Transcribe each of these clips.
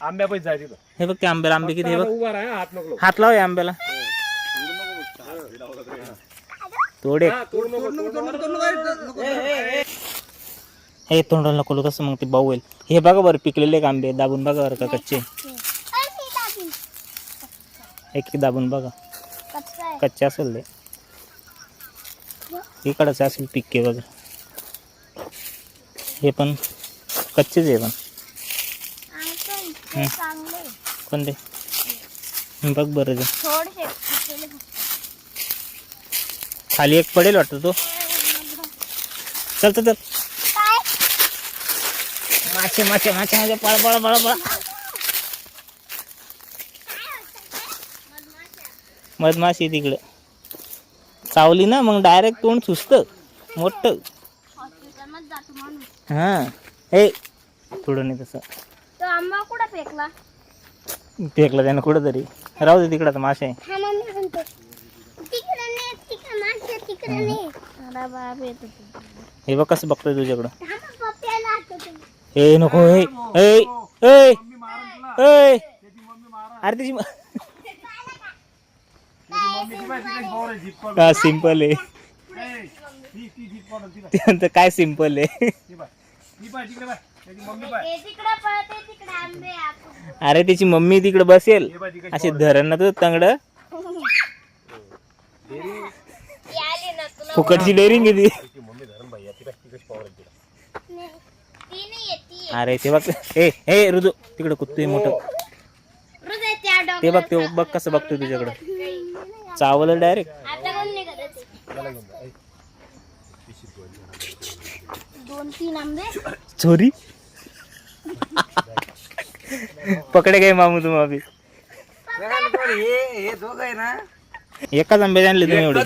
आंब्या पैसे जाय तिथं. हे बघ ते आंब्याला आंबे किती हे बघ. उभा राहा, हात नको. हात लाव या आंब्याला. तोडे हे तोंडाला नको कसं मग ते बाऊ होईल. हे बघा बरं पिकलेले आंबे दाबून बघा बरं का कच्चे. एक दाबून बघा कच्चे असेल ते. इकडच असेल पिके बघा. हे पण कच्चेच आहे पण. कोणते बघ बरं ते. खाली एक पडेल वाटतं तो. चल चल चल. मासे मासे मासे मासे पळा पळा पळा पळा. मधमाशी तिकडं चावली ना मग डायरेक्ट तोंड सुचत मोठ. हा हे थोडं नाही तसं. आंबा कुठं फेकला? फेकला त्यानं कुठं तरी. राहू दे तिकडं मासे आहे. हे बघ कसं बघतोय तुझ्याकडं. हे नको हे अरे त्याची का सिंपल आहे ते. काय सिंपल आहे. अरे त्याची मम्मी तिकडे बसेल असे धरण ना तर तंगड. फुकटची डेअरिंग आहे ती. अरे ते बघ हे ऋतू तिकडे कुत्ते मोठं. ते बघ ते बघ कसं बघतोय तुझ्याकडं. चावलं डायरेक्ट. चोरी पकडे गए मामू तुम अभी. हे दोघं आहे ना एकाच आंबे आणले तुम्ही एवढे.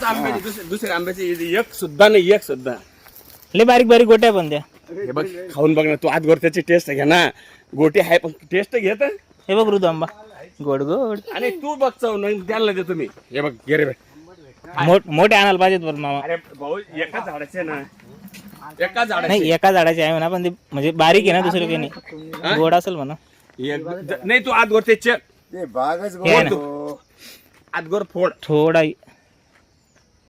दुसऱ्या आंब्याचे एक सुद्धा नाही. एक सुद्धा लय बारीक बारीक गोट्या पण त्या. हे बघ खाऊन बघ ना तू. आज त्याची टेस्ट घ्या ना. गोटी आहे पण टेस्ट घेत. हे बघ ऋतू आंबा गोड गोड. आणि तू बघ चव नाही द्यायला देतो मी. हे बघ गे रे मोठे आणायला पाहिजेत बरं मामा. अरे भाऊ एका झाडाचे ना. एका झाडाचे नाही एका झाडाचे आहे म्हणा पण ते म्हणजे बारीक आहे ना दुसरं काही नाही. गोड असेल म्हणा. नाही तू आत गोर त्याचे बागच हे आहे ना आत गोर फोड. थोडा